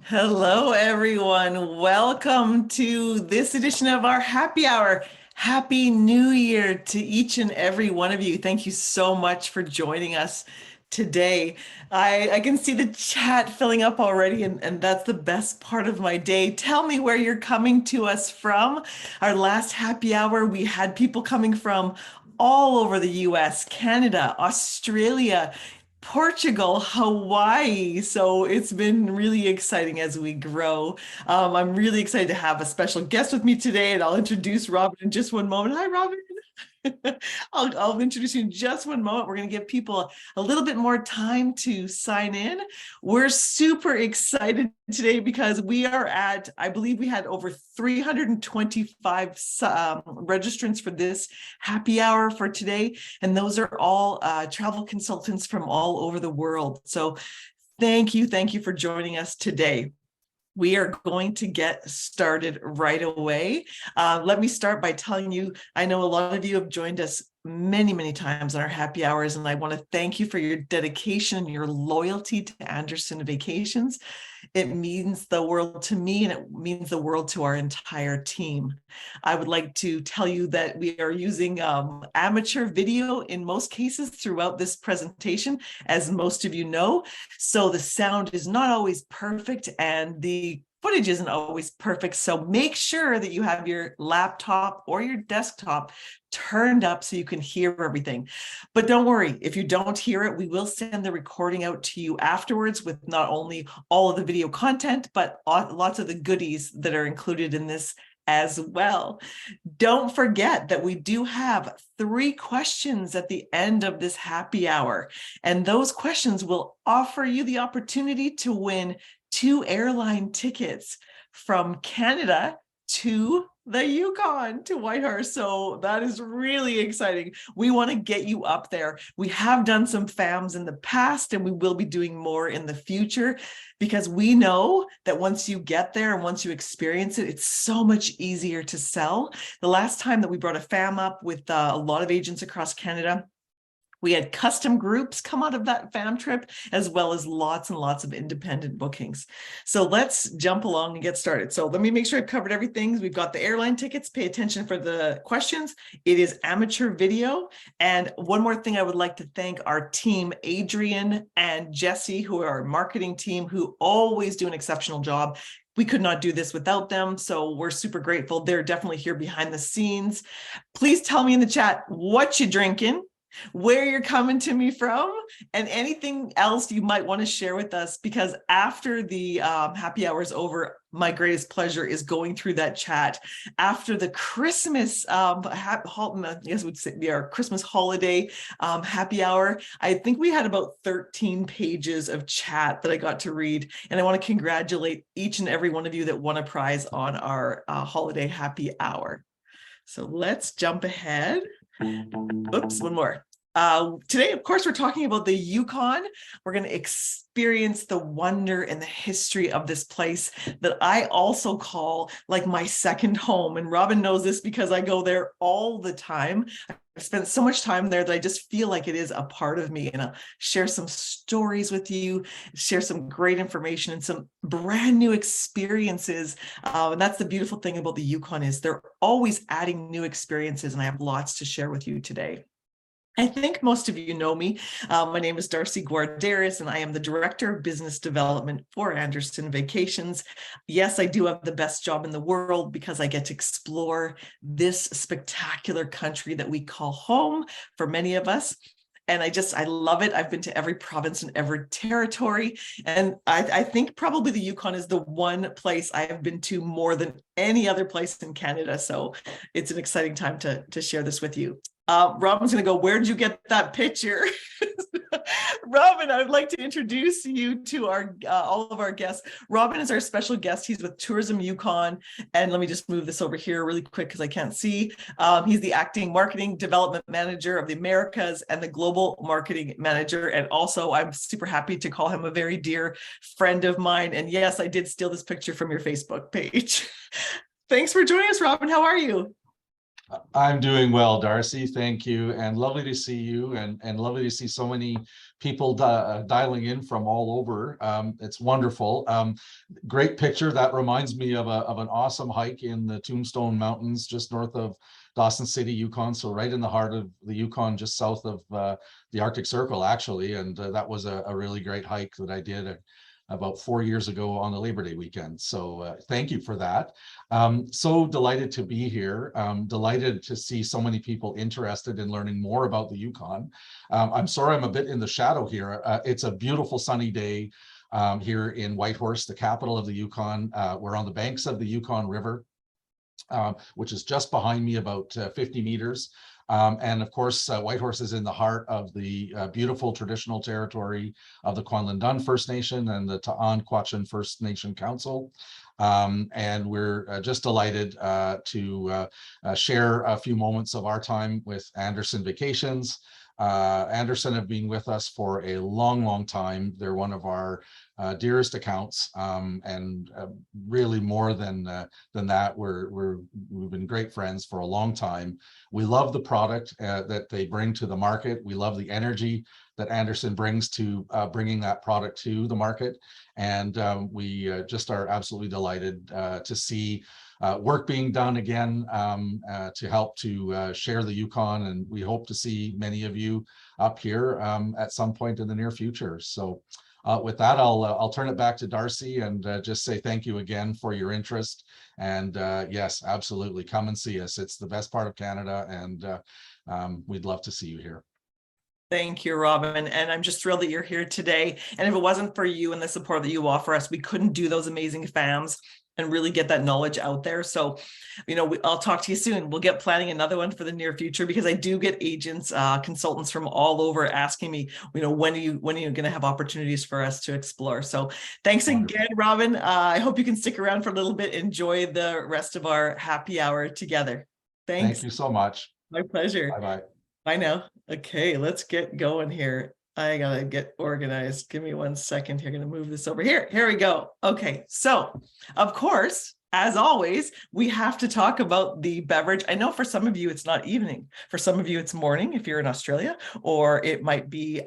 Hello, everyone. Welcome to this edition of our happy hour. Happy New Year to each and every one of you. Thank you so much for joining us today. I can see the chat filling up already, and that's the best part of my day. Tell me where you're coming to us from. Our last happy hour, we had people coming from all over the US, Canada, Australia, Portugal, Hawaii. So it's been really exciting as we grow. I'm really excited to have a special guest with me today, and I'll introduce Robin in just one moment. Hi, Robin. I'll introduce you in just one moment. We're going to give people a little bit more time to sign in. We're super excited today because we are at, I believe we had over 325 registrants for this happy hour for today. And those are all travel consultants from all over the world. So thank you for joining us today. We are going to get started right away. Let me start by telling you, I know a lot of you have joined us many times on our happy hours, and I want to thank you for your dedication, your loyalty to Anderson Vacations. It means the world to me, and it means the world to our entire team. I would like to tell you that we are using amateur video in most cases throughout this presentation, as most of you know. So the sound is not always perfect and the footage isn't always perfect. So make sure that you have your laptop or your desktop turned up so you can hear everything. But don't worry, if you don't hear it, we will send the recording out to you afterwards with not only all of the video content, but lots of the goodies that are included in this as well. Don't forget that we do have 3 questions at the end of this happy hour, and those questions will offer you the opportunity to win 2 airline tickets from Canada to the Yukon, to Whitehorse. So that is really exciting. We want to get you up there. We have done some FAMs in the past, and we will be doing more in the future, because we know that once you get there and once you experience it, it's so much easier to sell. The last time that we brought a FAM up with a lot of agents across Canada, we had custom groups come out of that FAM trip, as well as lots and lots of independent bookings. So let's jump along and get started. So let me make sure I've covered everything. We've got the airline tickets. Pay attention for the questions. It is amateur video. And one more thing, I would like to thank our team, Adrian and Jesse, who are our marketing team, who always do an exceptional job. We could not do this without them, so we're super grateful. They're definitely here behind the scenes. Please tell me in the chat what you drinking, where you're coming to me from, and anything else you might want to share with us, because after the happy hour is over, my greatest pleasure is going through that chat after the Christmas, I guess we'd say our Christmas holiday happy hour. I think we had about 13 pages of chat that I got to read, and I want to congratulate each and every one of you that won a prize on our holiday happy hour. So let's jump ahead. Oops, one more. Today, of course, we're talking about the Yukon. We're going to experience the wonder and the history of this place that I also call like my second home. And Robin knows this because I go there all the time. I've spent so much time there that I just feel like it is a part of me, and I'll share some stories with you, share some great information and some brand new experiences. And that's the beautiful thing about the Yukon, is they're always adding new experiences, and I have lots to share with you today. I think most of you know me. My name is Darcie Guarderas, and I am the Director of Business Development for Anderson Vacations. Yes, I do have the best job in the world because I get to explore this spectacular country that we call home for many of us. And I love it. I've been to every province and every territory. And I think probably the Yukon is the one place I have been to more than any other place in Canada. So it's an exciting time to share this with you. Robin's going to go, where'd you get that picture? Robin, I'd like to introduce you to our all of our guests. Robin is our special guest. He's with Tourism Yukon. And let me just move this over here really quick because I can't see. He's the acting marketing development manager of the Americas and the global marketing manager. And also, I'm super happy to call him a very dear friend of mine. And yes, I did steal this picture from your Facebook page. Thanks for joining us, Robin. How are you? I'm doing well, Darcie. Thank you. And lovely to see you and lovely to see so many people dialing in from all over. It's wonderful. Great picture. That reminds me of an awesome hike in the Tombstone Mountains, just north of Dawson City, Yukon. So right in the heart of the Yukon, just south of the Arctic Circle, actually. And that was a really great hike that I did about 4 years ago on the Labor Day weekend. So thank you for that. So delighted to be here. Delighted to see so many people interested in learning more about the Yukon. I'm sorry I'm a bit in the shadow here. It's a beautiful sunny day here in Whitehorse, the capital of the Yukon. We're on the banks of the Yukon River, which is just behind me, about 50 meters. And of course, Whitehorse is in the heart of the beautiful traditional territory of the Kwanlin First Nation and the T'an First Nation Council. And we're just delighted to share a few moments of our time with Anderson Vacations. Anderson have been with us for a long time. They're one of our dearest accounts, and really more than that, we've been great friends for a long time. We love the product that they bring to the market. We love the energy that Anderson brings to bringing that product to the market, and we just are absolutely delighted to see work being done again to help to share the Yukon, and we hope to see many of you up here at some point in the near future. So with that, I'll turn it back to Darcie and just say thank you again for your interest. And yes, absolutely, come and see us. It's the best part of Canada, and we'd love to see you here. Thank you, Robin. And I'm just thrilled that you're here today. And if it wasn't for you and the support that you offer us, we couldn't do those amazing FAMs and really get that knowledge out there. So, I'll talk to you soon. We'll get planning another one for the near future, because I do get agents, consultants from all over asking me, when are you going to have opportunities for us to explore? So thanks again, Robin. I hope you can stick around for a little bit. Enjoy the rest of our happy hour together. Thanks. Thank you so much. My pleasure. Bye-bye. Bye now. Okay, let's get going here. I gotta get organized. Give me 1 second here. Gonna move this over here. Here we go. Okay, so of course, as always, we have to talk about the beverage. I know for some of you, it's not evening. For some of you, it's morning if you're in Australia, or it might be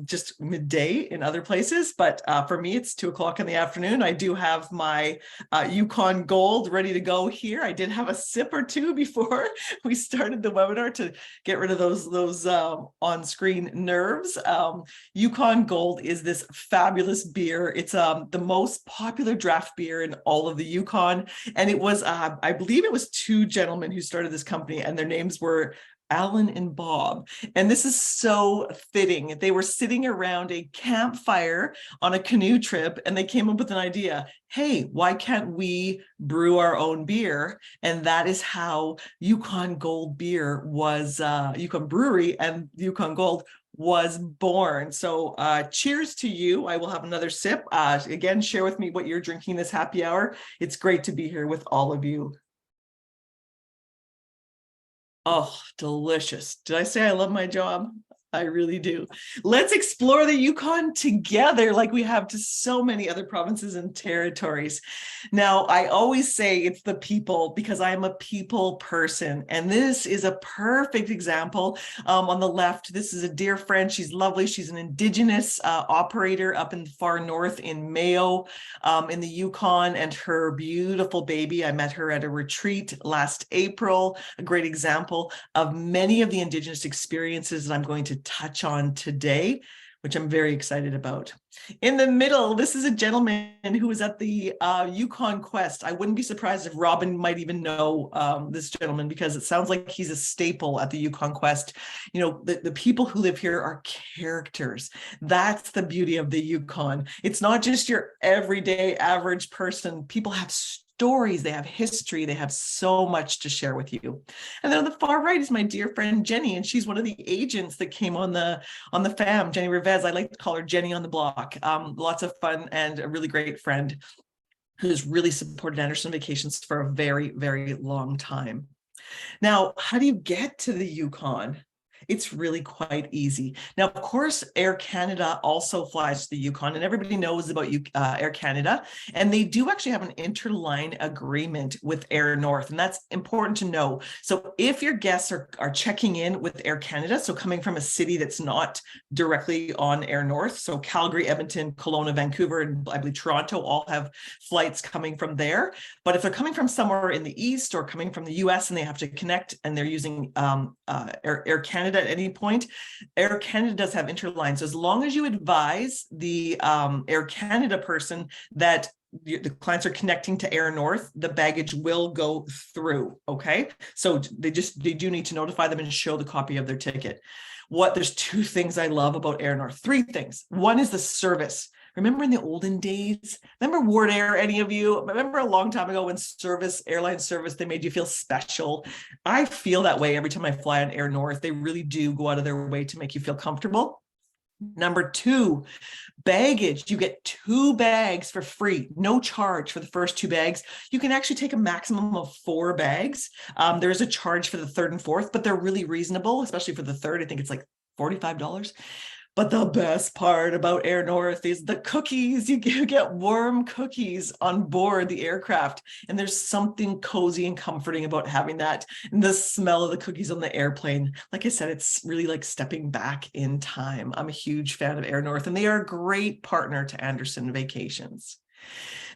just midday in other places. But for me, it's 2 o'clock in the afternoon. I do have my Yukon Gold ready to go here. I did have a sip or two before we started the webinar to get rid of those on-screen nerves. Yukon Gold is this fabulous beer. It's the most popular draft beer in all of the Yukon. And it was, I believe it was 2 gentlemen who started this company, and their names were Alan and Bob. And this is so fitting. They were sitting around a campfire on a canoe trip, and they came up with an idea. Hey, why can't we brew our own beer? And that is how Yukon Gold beer was, Yukon Brewery and Yukon Gold was born. So cheers to you. I will have another sip. Again, share with me what you're drinking this happy hour. It's great to be here with all of you. Oh, delicious. Did I say I love my job? I really do. Let's explore the Yukon together like we have to so many other provinces and territories. Now, I always say it's the people, because I am a people person. And this is a perfect example. On the left, this is a dear friend. She's lovely. She's an Indigenous operator up in the far north in Mayo, in the Yukon, and her beautiful baby. I met her at a retreat last April, a great example of many of the Indigenous experiences that I'm going to touch on today, which I'm very excited about. In the middle, this is a gentleman who was at the Yukon Quest. I wouldn't be surprised if Robin might even know this gentleman, because it sounds like he's a staple at the Yukon Quest. The people who live here are characters. That's the beauty of the Yukon. It's not just your everyday average person. People have stories, they have history, they have so much to share with you. And then on the far right is my dear friend Jenny, and she's one of the agents that came on the FAM, Jenny Rivez. I like to call her Jenny on the block. Lots of fun and a really great friend who's really supported Anderson Vacations for a very, very long time. Now, how do you get to the Yukon? It's really quite easy. Now, of course, Air Canada also flies to the Yukon, and everybody knows about Air Canada, and they do actually have an interline agreement with Air North, and that's important to know. So if your guests are checking in with Air Canada, so coming from a city that's not directly on Air North, so Calgary, Edmonton, Kelowna, Vancouver, and I believe Toronto all have flights coming from there. But if they're coming from somewhere in the East or coming from the US and they have to connect and they're using Air Canada at any point, Air Canada does have interlines. So as long as you advise the Air Canada person that the clients are connecting to Air North, the baggage will go through. Okay, so they do need to notify them and show the copy of their ticket. There's two things I love about Air North, three things. One is the service. Remember in the olden days, remember Ward Air, any of you? Remember a long time ago when airline service, they made you feel special. I feel that way every time I fly on Air North. They really do go out of their way to make you feel comfortable. Number two, baggage. You get 2 bags for free, no charge for the first 2 bags. You can actually take a maximum of 4 bags. There's a charge for the third and fourth, but they're really reasonable, especially for the third. I think it's like $45. But the best part about Air North is the cookies. You get warm cookies on board the aircraft. And there's something cozy and comforting about having that. And the smell of the cookies on the airplane. Like I said, it's really like stepping back in time. I'm a huge fan of Air North, and they are a great partner to Anderson Vacations.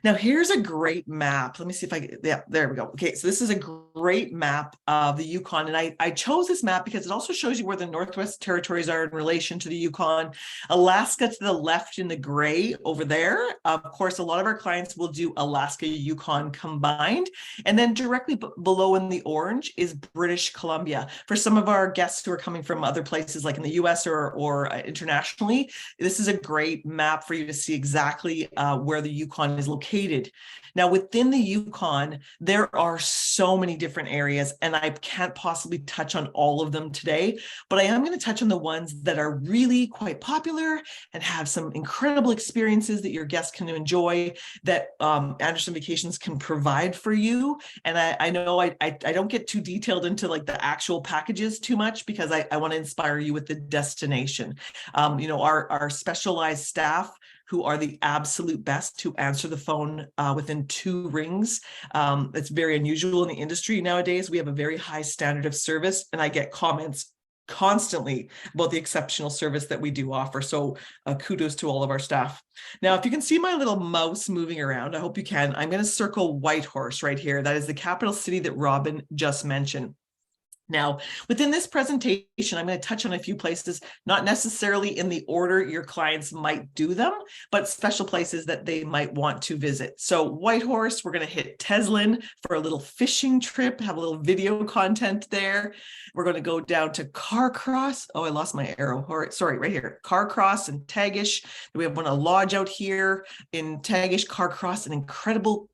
Now, here's a great map. Let me see if yeah, there we go. Okay, so this is a great map of the Yukon. And I chose this map because it also shows you where the Northwest Territories are in relation to the Yukon. Alaska to the left in the gray over there. Of course, a lot of our clients will do Alaska, Yukon combined. And then directly below in the orange is British Columbia. For some of our guests who are coming from other places like in the US or internationally, this is a great map for you to see exactly where the Yukon is located. Now, within the Yukon, there are so many different areas, and I can't possibly touch on all of them today, but I am going to touch on the ones that are really quite popular and have some incredible experiences that your guests can enjoy, that Anderson Vacations can provide for you. And I know I don't get too detailed into like the actual packages too much, because I want to inspire you with the destination. Our specialized staff, who are the absolute best to answer the phone within 2 rings. It's very unusual in the industry nowadays. We have a very high standard of service, and I get comments constantly about the exceptional service that we do offer. So kudos to all of our staff. Now, if you can see my little mouse moving around, I hope you can, I'm going to circle Whitehorse right here. That is the capital city that Robin just mentioned. Now, within this presentation, I'm going to touch on a few places, not necessarily in the order your clients might do them, but special places that they might want to visit. So Whitehorse, we're going to hit Teslin for a little fishing trip, have a little video content there. We're going to go down to Carcross. Oh, I lost my arrow. Sorry, right here. Carcross and Tagish. We have a lodge out here in Tagish, Carcross, an incredible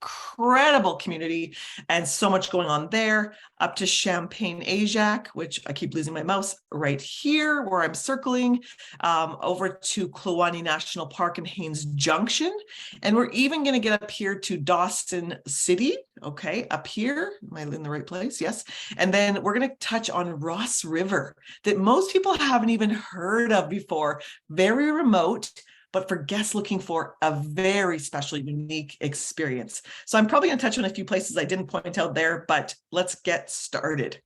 community, and so much going on there. Up to Champagne, Ajax, which I keep losing my mouse right here where I'm circling, over to Kluane National Park and Haines Junction. And we're even going to get up here to Dawson City. Okay, up here. Am I in the right place? Yes. And then we're going to touch on Ross River, that most people haven't even heard of before. Very remote, but for guests looking for a very special, unique experience. So I'm probably going to touch on a few places I didn't point out there, but let's get started.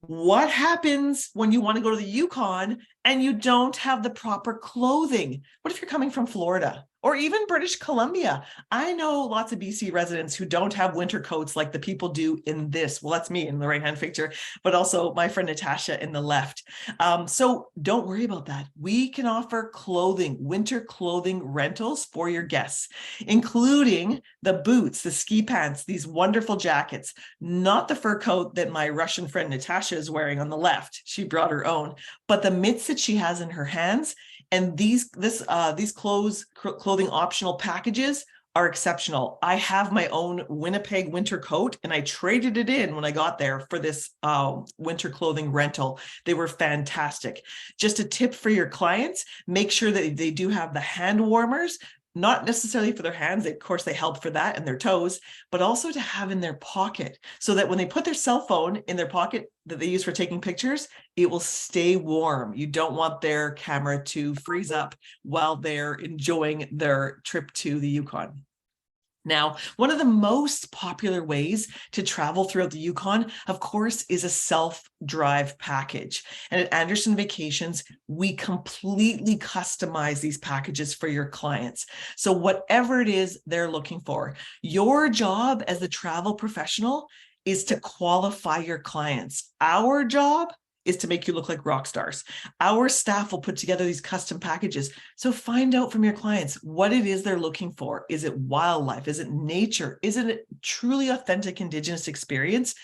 What happens when you want to go to the Yukon and you don't have the proper clothing? What if you're coming from Florida or even British Columbia? I know lots of BC residents who don't have winter coats like the people do in this. Well, that's me in the right-hand picture, but also my friend Natasha in the left. So don't worry about that. We can offer clothing, winter clothing rentals for your guests, including the boots, the ski pants, these wonderful jackets, not the fur coat that my Russian friend Natasha is wearing on the left. She brought her own, but the mitts that she has in her hands. And these clothing optional packages are exceptional. I have my own Winnipeg winter coat, and I traded it in when I got there for this winter clothing rental. They were fantastic. Just a tip for your clients, make sure that they do have the hand warmers. not necessarily for their hands. Of course, they help for that and their toes, but also to have in their pocket so that when they put their cell phone in their pocket that they use for taking pictures, it will stay warm. You don't want their camera to freeze up while they're enjoying their trip to the Yukon. Now, one of the most popular ways to travel throughout the Yukon, of course, is a self-drive package. And at Anderson Vacations, we completely customize these packages for your clients. So whatever it is they're looking for, your job as the travel professional is to qualify your clients. Our job is to make you look like rock stars. Our staff will put together these custom packages. So find out from your clients what it is they're looking for. Is it wildlife? Is it nature? Is it a truly authentic Indigenous experience?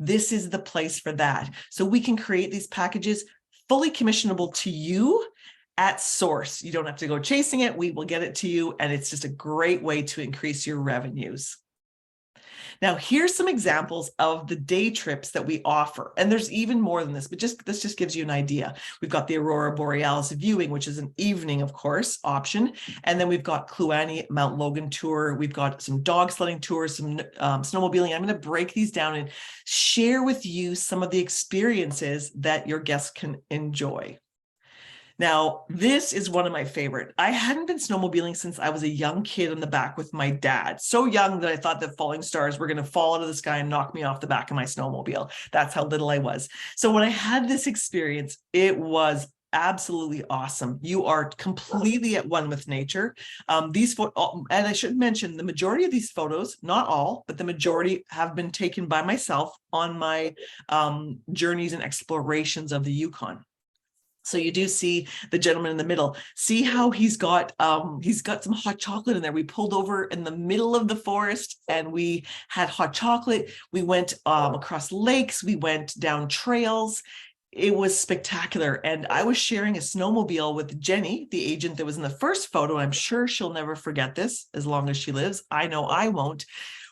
This is the place for that. So we can create these packages fully commissionable to you at source. You don't have to go chasing it. We will get it to you. And it's just a great way to increase your revenues. Now, here's some examples of the day trips that we offer. And there's even more than this, but this just gives you an idea. We've got the Aurora Borealis viewing, which is an evening, of course, option. And then we've got Kluane Mount Logan tour. We've got some dog sledding tours, some snowmobiling. I'm going to break these down and share with you some of the experiences that your guests can enjoy. Now, this is one of my favorite. I hadn't been snowmobiling since I was a young kid on the back with my dad. So young that I thought that falling stars were going to fall out of the sky and knock me off the back of my snowmobile. That's how little I was. So when I had this experience, it was absolutely awesome. You are completely at one with nature. These photos, and I should mention, the majority of these photos, not all, but the majority have been taken by myself on my journeys and explorations of the Yukon. So you do see the gentleman in the middle. See how he's got some hot chocolate in there. We pulled over in the middle of the forest and we had hot chocolate. We went across lakes. We went down trails. It was spectacular. And I was sharing a snowmobile with Jenny, the agent that was in the first photo. I'm sure she'll never forget this as long as she lives. I know I won't.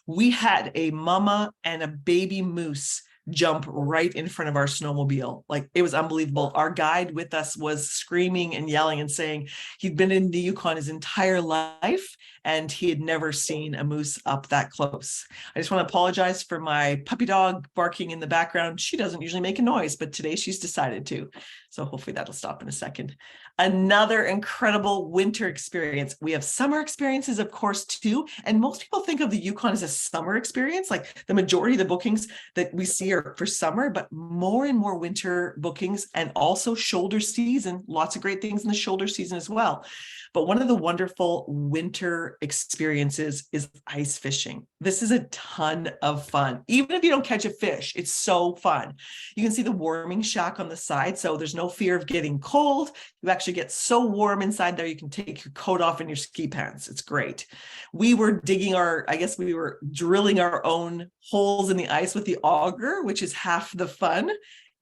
We had a mama and a baby moose jump right in front of our snowmobile. Like, it was unbelievable. Our guide with us was screaming and yelling and saying he'd been in the Yukon his entire life and he had never seen a moose up that close. I just want to apologize for my puppy dog barking in the background. She doesn't usually make a noise, but today she's decided to. So hopefully that'll stop in a second. Another incredible winter experience. We have summer experiences, of course, too. And most people think of the Yukon as a summer experience. Like, the majority of the bookings that we see are for summer, but more and more winter bookings, and also shoulder season. Lots of great things in the shoulder season as well. But one of the wonderful winter experiences is ice fishing. This is a ton of fun. Even if you don't catch a fish, it's so fun. You can see the warming shack on the side, so there's no fear of getting cold. You actually get so warm inside there, you can take your coat off and your ski pants. It's great. We were we were drilling our own holes in the ice with the auger, which is half the fun.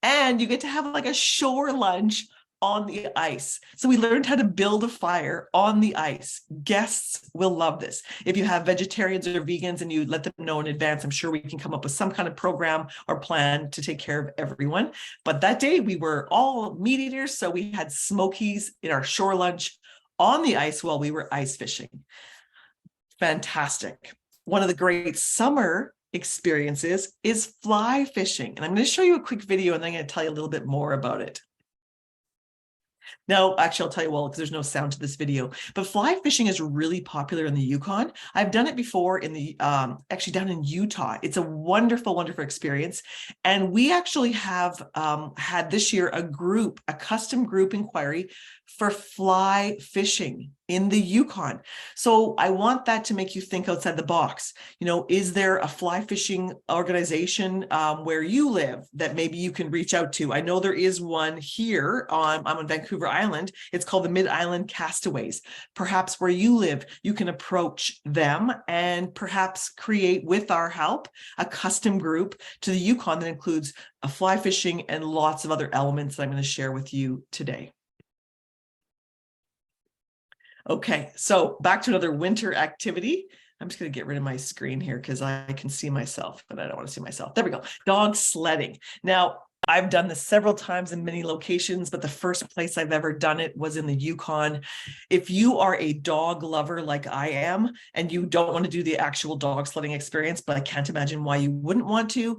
And you get to have like a shore lunch on the ice. So we learned how to build a fire on the ice. Guests will love this. If you have vegetarians or vegans and you let them know in advance, I'm sure we can come up with some kind of program or plan to take care of everyone. But that day we were all meat eaters, so we had smokies in our shore lunch on the ice while we were ice fishing. Fantastic. One of the great summer experiences is fly fishing. And I'm going to show you a quick video and then I'm going to tell you a little bit more about it. No, actually, I'll tell you, because there's no sound to this video, but fly fishing is really popular in the Yukon. I've done it before in the, actually down in Utah. It's a wonderful, wonderful experience. And we actually have had this year a custom group inquiry for fly fishing in the Yukon. So I want that to make you think outside the box. You know, is there a fly fishing organization where you live that maybe you can reach out to? I know there is one here I'm on Vancouver Island. It's called the Mid-Island Castaways. Perhaps where you live, you can approach them and perhaps create, with our help, a custom group to the Yukon that includes a fly fishing and lots of other elements that I'm going to share with you today. Okay, so back to another winter activity. I'm just going to get rid of my screen here because I can see myself, but I don't want to see myself. There we go. Dog sledding. Now, I've done this several times in many locations, but the first place I've ever done it was in the Yukon. If you are a dog lover like I am, and you don't want to do the actual dog sledding experience, but I can't imagine why you wouldn't want to,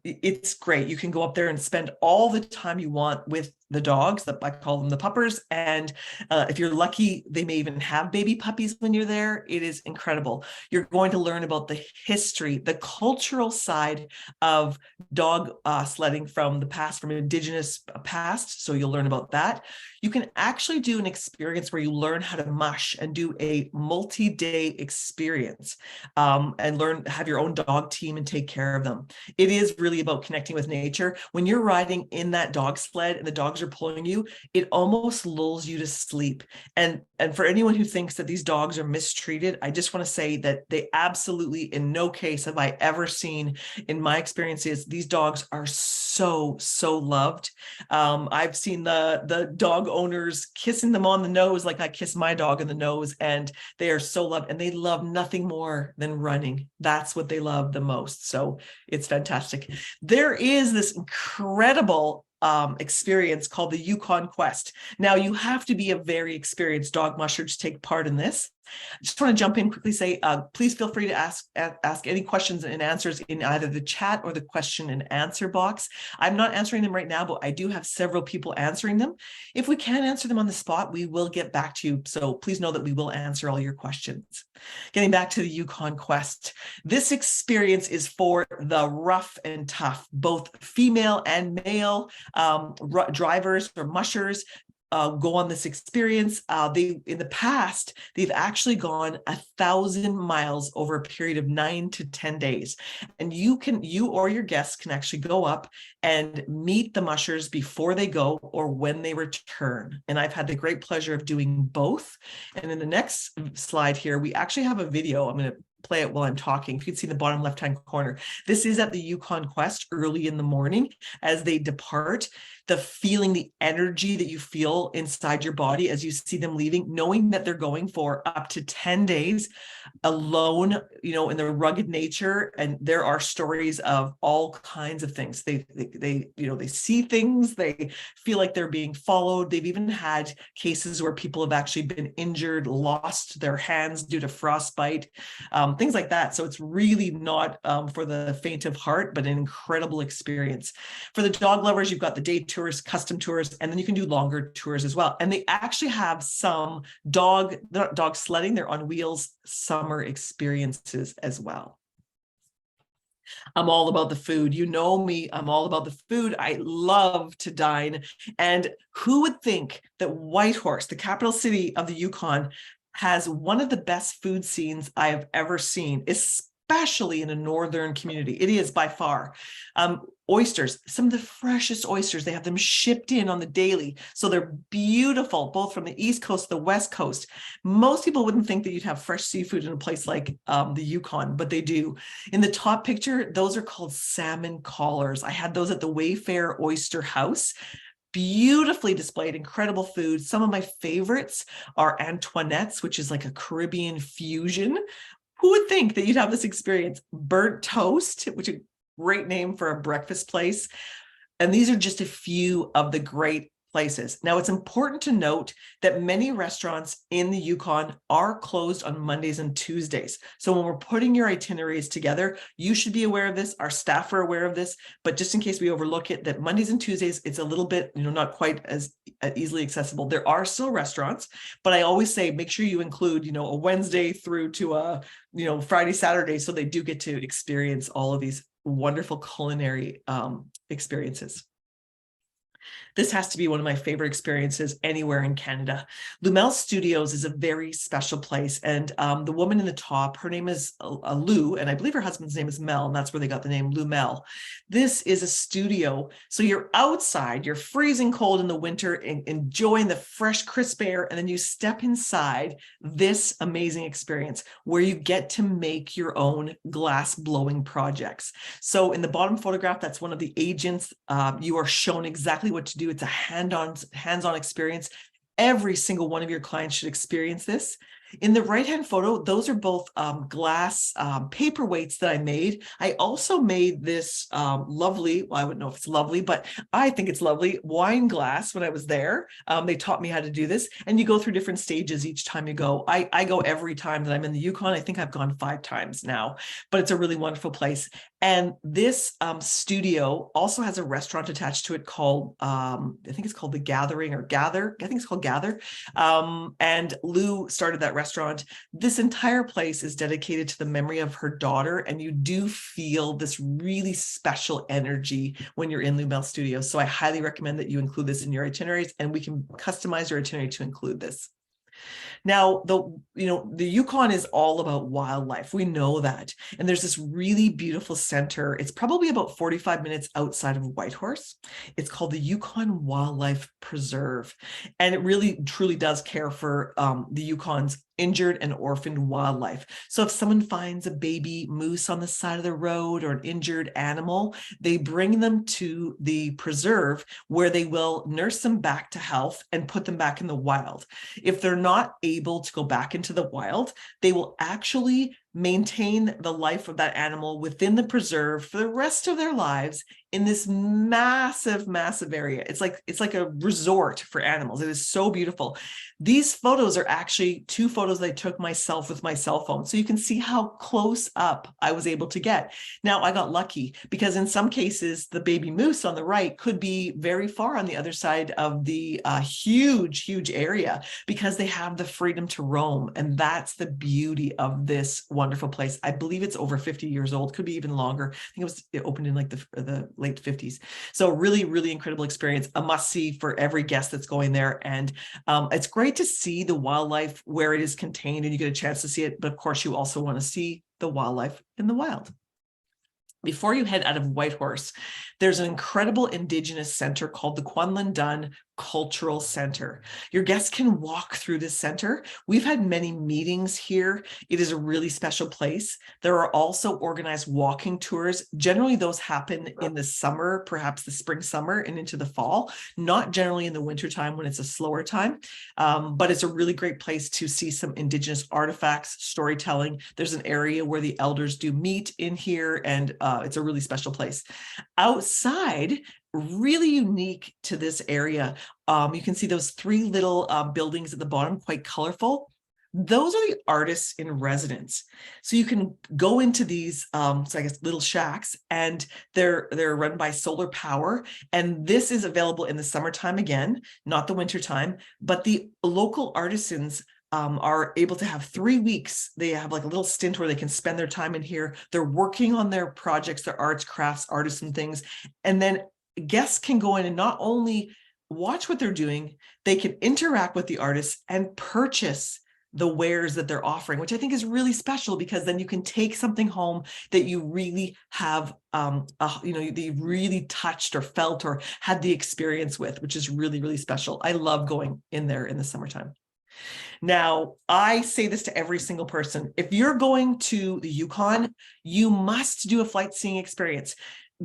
it's great. You can go up there and spend all the time you want with the dogs, that I call them the puppers. And if you're lucky, they may even have baby puppies when you're there. It is incredible. You're going to learn about the history, the cultural side of dog sledding from the past, from Indigenous past. So you'll learn about that. You can actually do an experience where you learn how to mush and do a multi-day experience, and have your own dog team and take care of them. It is really about connecting with nature. When you're riding in that dog sled and the dogs are pulling you, it almost lulls you to sleep. And for anyone who thinks that these dogs are mistreated, I just want to say that they absolutely, in no case have I ever seen, in my experiences, these dogs are so loved. I've seen the dog owners kissing them on the nose like I kiss my dog in the nose, and they are so loved, and they love nothing more than running. That's what they love the most. So it's fantastic. There is this incredible experience called the Yukon Quest. Now, you have to be a very experienced dog musher to take part in this. I just want to jump in quickly, say, please feel free to ask any questions and answers in either the chat or the question and answer box. I'm not answering them right now, but I do have several people answering them. If we can't answer them on the spot, we will get back to you. So please know that we will answer all your questions. Getting back to the Yukon Quest, this experience is for the rough and tough, both female and male drivers or mushers. Go on this experience. In the past, they've actually gone 1,000 miles over a period of 9 to 10 days. And you or your guests can actually go up and meet the mushers before they go or when they return. And I've had the great pleasure of doing both. And in the next slide here, we actually have a video. I'm going to play it while I'm talking. If you can see the bottom left-hand corner, this is at the Yukon Quest early in the morning as they depart. The feeling, the energy that you feel inside your body as you see them leaving, knowing that they're going for up to 10 days alone, in their rugged nature. And there are stories of all kinds of things. They see things, they feel like they're being followed. They've even had cases where people have actually been injured, lost their hands due to frostbite, things like that. So it's really not for the faint of heart, but an incredible experience. For the dog lovers, you've got the day tours, custom tours, and then you can do longer tours as well. And they actually have some dog sledding, they're on wheels, summer experiences as well. I'm all about the food. You know me, I'm all about the food. I love to dine. And who would think that Whitehorse, the capital city of the Yukon, has one of the best food scenes I have ever seen, especially in a northern community. It is by far. Oysters, some of the freshest oysters. They have them shipped in on the daily. So they're beautiful, both from the East Coast to the West Coast. Most people wouldn't think that you'd have fresh seafood in a place like the Yukon, but they do. In the top picture, those are called salmon collars. I had those at the Wayfair Oyster House. Beautifully displayed, incredible food. Some of my favorites are Antoinette's, which is like a Caribbean fusion. Who would think that you'd have this experience? Burnt toast, which is a great name for a breakfast place. And these are just a few of the great places. Now, it's important to note that many restaurants in the Yukon are closed on Mondays and Tuesdays. So when we're putting your itineraries together, you should be aware of this. Our staff are aware of this, but just in case we overlook it, that Mondays and Tuesdays, it's a little bit, not quite as easily accessible. There are still restaurants, but I always say, make sure you include, a Wednesday through to a, Friday, Saturday, so they do get to experience all of these wonderful culinary experiences. This has to be one of my favorite experiences anywhere in Canada. Lumel Studios is a very special place. And the woman in the top, her name is Lou, and I believe her husband's name is Mel, and that's where they got the name Lumel. This is a studio. So you're outside, you're freezing cold in the winter, enjoying the fresh, crisp air, and then you step inside this amazing experience where you get to make your own glass blowing projects. So in the bottom photograph, that's one of the agents. You are shown exactly what to do. It's a hands-on experience. Every single one of your clients should experience this. In the right-hand photo, those are both glass paperweights that I made. I also made this lovely, well, I wouldn't know if it's lovely, but I think it's lovely, wine glass when I was there. They taught me how to do this, and you go through different stages each time you go. I go every time that I'm in the Yukon. I think I've gone 5 times now, but it's a really wonderful place. And this studio also has a restaurant attached to it called, I think it's called The Gathering or Gather. I think it's called Gather. And Lou started that restaurant. This entire place is dedicated to the memory of her daughter, and you do feel this really special energy when you're in Lumel Studios. So I highly recommend that you include this in your itineraries, and we can customize your itinerary to include this. Now, the Yukon is all about wildlife. We know that. And there's this really beautiful center. It's probably about 45 minutes outside of Whitehorse. It's called the Yukon Wildlife Preserve. And it really, truly does care for the Yukon's injured and orphaned wildlife. So if someone finds a baby moose on the side of the road or an injured animal, they bring them to the preserve where they will nurse them back to health and put them back in the wild. If they're not able to go back into the wild, they will actually maintain the life of that animal within the preserve for the rest of their lives in this massive, massive area. It's like a resort for animals. It is so beautiful. These photos are actually 2 photos that I took myself with my cell phone. So you can see how close up I was able to get. Now, I got lucky because in some cases, the baby moose on the right could be very far on the other side of the huge, huge area because they have the freedom to roam. And that's the beauty of this wonderful place. I believe it's over 50 years old, could be even longer. I think it opened in like the late 50s. So really, really incredible experience, a must see for every guest that's going there. And it's great to see the wildlife where it is contained and you get a chance to see it. But of course, you also want to see the wildlife in the wild. Before you head out of Whitehorse, there's an incredible Indigenous center called the Kwanlin Cultural Center. Your guests can walk through this center. We've had many meetings here. It is a really special place. There are also organized walking tours. Generally, those happen in the summer, perhaps the spring, summer, and into the fall, not generally in the wintertime when it's a slower time. But it's a really great place to see some Indigenous artifacts, storytelling. There's an area where the elders do meet in here, and it's a really special place. Outside, really unique to this area, you can see those 3 little buildings at the bottom, quite colorful. Those are the artists in residence. So you can go into these, so I guess little shacks, and they're run by solar power. And this is available in the summertime again, not the wintertime, but the local artisans are able to have 3 weeks. They have like a little stint where they can spend their time in here. They're working on their projects, their arts, crafts, artisan things. And then guests can go in and not only watch what they're doing, they can interact with the artists and purchase the wares that they're offering, which I think is really special because then you can take something home that you really have, that you really touched or felt or had the experience with, which is really, really special. I love going in there in the summertime. Now, I say this to every single person. If you're going to the Yukon, you must do a flight seeing experience.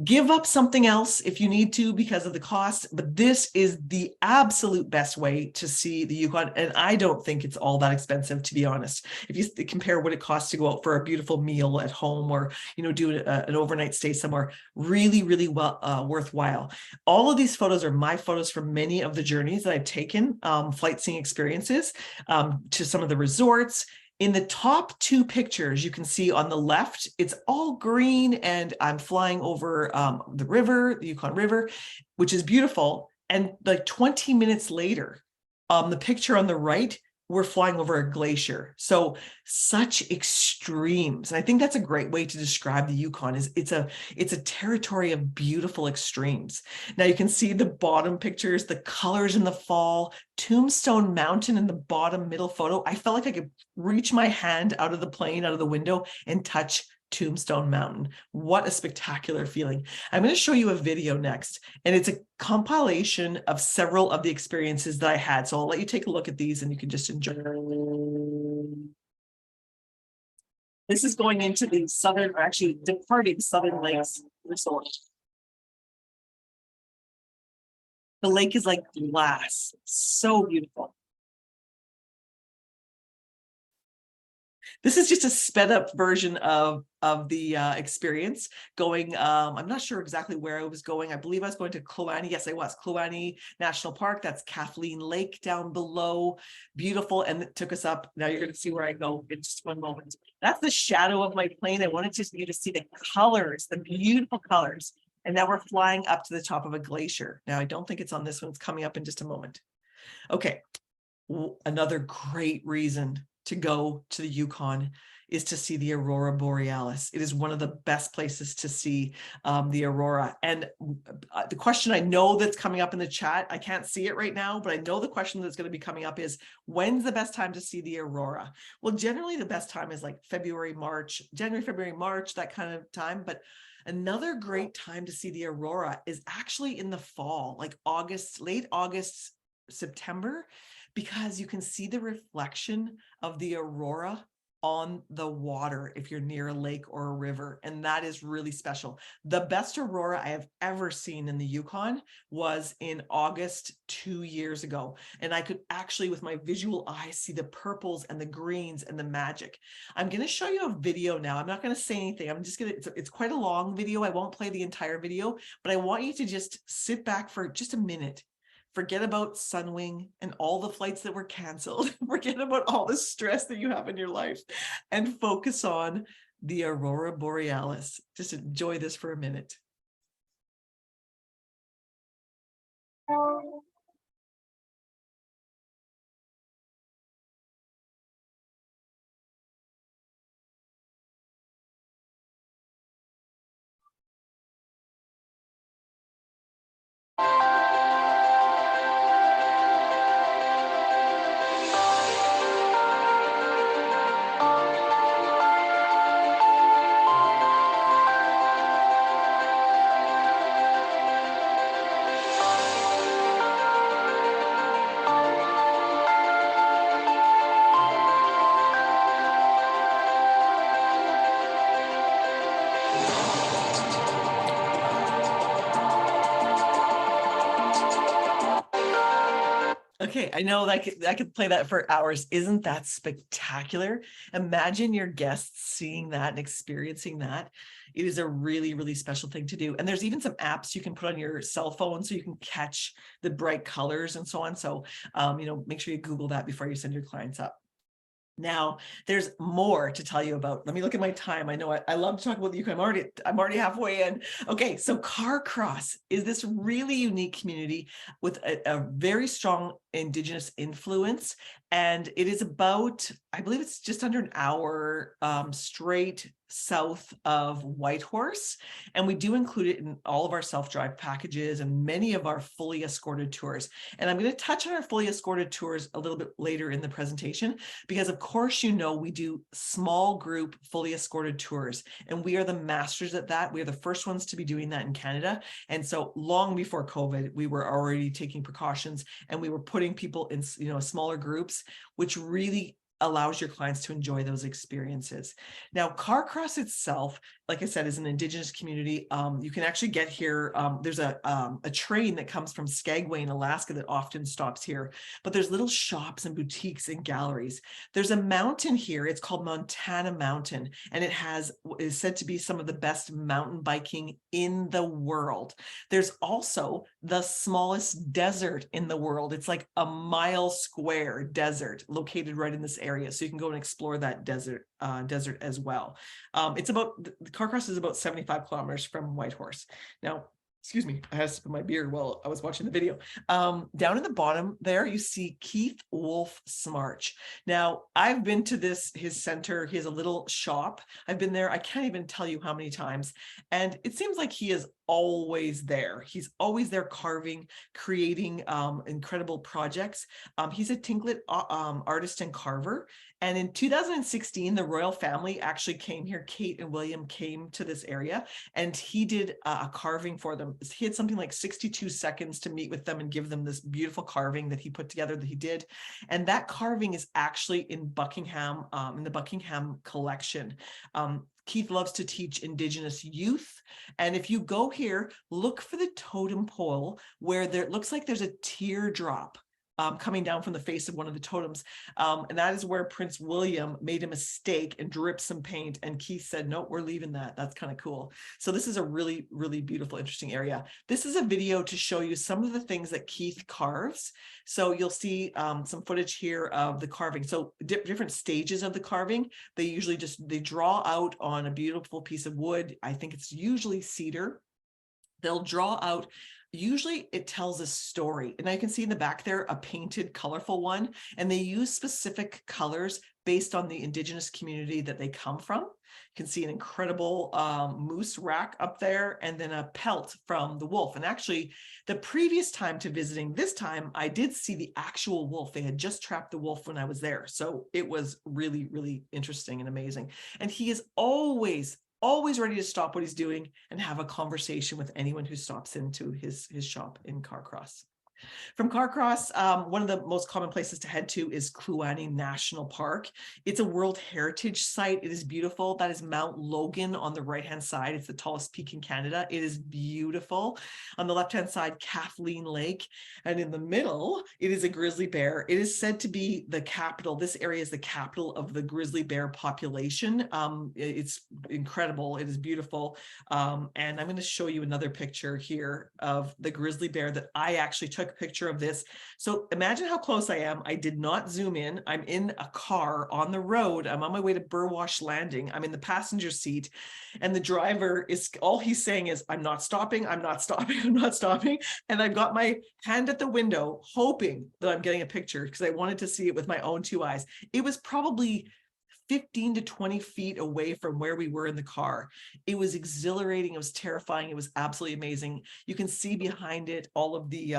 Give up something else if you need to because of the cost, but this is the absolute best way to see the Yukon. And I don't think it's all that expensive, to be honest. If you compare what it costs to go out for a beautiful meal at home or, do an overnight stay somewhere, really, really worthwhile. All of these photos are my photos from many of the journeys that I've taken, flight seeing experiences, to some of the resorts. In the top 2 pictures, you can see on the left, it's all green and I'm flying over the river, the Yukon River, which is beautiful. And like 20 minutes later, the picture on the right, we're flying over a glacier. So such extremes. And I think that's a great way to describe the Yukon is it's a territory of beautiful extremes. Now you can see the bottom pictures, the colors in the fall, Tombstone Mountain in the bottom middle photo. I felt like I could reach my hand out of the plane, out of the window and touch Tombstone Mountain. What a spectacular feeling. I'm going to show you a video next, and it's a compilation of several of the experiences that I had. So I'll let you take a look at these and you can just enjoy. This is going into the southern, or actually departing Southern Lakes Resort. The lake is like glass, so beautiful. This is just a sped up version of the experience going. I'm not sure exactly where I was going. I believe I was going to Kluane. Yes, I was. Kluane National Park. That's Kathleen Lake down below. Beautiful. And it took us up. Now you're going to see where I go in just one moment. That's the shadow of my plane. I wanted you to see the colors, the beautiful colors. And now we're flying up to the top of a glacier. Now, I don't think it's on this one. It's coming up in just a moment. Okay. Another great reason to go to the Yukon is to see the Aurora Borealis. It is one of the best places to see the Aurora. And the question I know that's coming up in the chat, I can't see it right now, but I know the question that's going to be coming up is, when's the best time to see the Aurora? Well, generally the best time is like January, February, March, that kind of time. But another great time to see the Aurora is actually in the fall, like August, late August, September, because you can see the reflection of the Aurora on the water if you're near a lake or a river. And that is really special. The best Aurora I have ever seen in the Yukon was in August 2 years ago. And I could actually, with my visual eyes, see the purples and the greens and the magic. I'm going to show you a video now. I'm not going to say anything. I'm just going to, it's quite a long video. I won't play the entire video, but I want you to just sit back for just a minute. Forget about Sunwing and all the flights that were canceled. Forget about all the stress that you have in your life and focus on the Aurora Borealis. Just enjoy this for a minute. Okay, I know that I could play that for hours. Isn't that spectacular? Imagine your guests seeing that and experiencing that. It is a really, really special thing to do. And there's even some apps you can put on your cell phone so you can catch the bright colors and so on. So, make sure you Google that before you send your clients up. Now, there's more to tell you about. Let me look at my time. I know I love to talk about the Yukon. I'm already halfway in. Okay, so Carcross is this really unique community with a very strong Indigenous influence. And it is about, I believe it's just under an hour straight south of Whitehorse. And we do include it in all of our self-drive packages and many of our fully escorted tours. And I'm going to touch on our fully escorted tours a little bit later in the presentation, because of course, we do small group fully escorted tours, and we are the masters at that. We are the first ones to be doing that in Canada. And so long before COVID, we were already taking precautions, and we were putting people in, smaller groups, which really allows your clients to enjoy those experiences. Now, Carcross itself, like I said, is an Indigenous community. You can actually get here. There's a train that comes from Skagway in Alaska that often stops here, but there's little shops and boutiques and galleries. There's a mountain here. It's called Montana Mountain, and it is said to be some of the best mountain biking in the world. There's also the smallest desert in the world. It's like a mile square desert located right in this area. So you can go and explore that desert as well. Carcross is about 75 kilometers from Whitehorse. Now, excuse me, I had to sip my beer while I was watching the video. Down in the bottom there, you see Keith Wolf Smarch. Now, I've been to his center. He has a little shop. I've been there. I can't even tell you how many times. And it seems like he is always there. He's always there carving, creating incredible projects. He's a Tlingit artist and carver. And in 2016, the royal family actually came here. Kate and William came to this area, and he did a carving for them. He had something like 62 seconds to meet with them and give them this beautiful carving that he put together that he did. And that carving is actually in Buckingham, in the Buckingham collection. Keith loves to teach Indigenous youth. And if you go here, look for the totem pole where it looks like there's a teardrop coming down from the face of one of the totems. And that is where Prince William made a mistake and dripped some paint. And Keith said, no, we're leaving that. That's kind of cool. So this is a really, really beautiful, interesting area. This is a video to show you some of the things that Keith carves. So you'll see some footage here of the carving. So different stages of the carving. They usually they draw out on a beautiful piece of wood. I think it's usually cedar. They'll draw out. Usually it tells a story, and I can see in the back there a painted colorful one, and they use specific colors based on the Indigenous community that they come from. You can see an incredible moose rack up there, and then a pelt from the wolf. And actually the previous time to visiting, this time I did see the actual wolf. They had just trapped the wolf when I was there. So it was really, really interesting and amazing. And he is always ready to stop what he's doing and have a conversation with anyone who stops into his shop in Carcross. From Carcross, one of the most common places to head to is Kluane National Park. It's a World Heritage Site. It is beautiful. That is Mount Logan on the right-hand side. It's the tallest peak in Canada. It is beautiful. On the left-hand side, Kathleen Lake. And in the middle, it is a grizzly bear. It is said to be the capital. This area is the capital of the grizzly bear population. It's incredible. It is beautiful. And I'm going to show you another picture here of the grizzly bear that I actually took a picture of this. So imagine how close I am. I did not zoom in. I'm in a car on the road. I'm on my way to Burwash Landing. I'm in the passenger seat, and the driver is, all he's saying is, I'm not stopping. I'm not stopping. I'm not stopping. And I've got my hand at the window, hoping that I'm getting a picture because I wanted to see it with my own two eyes. It was probably 15 to 20 feet away from where we were in the car. It was exhilarating. It was terrifying. It was absolutely amazing. You can see behind it all of the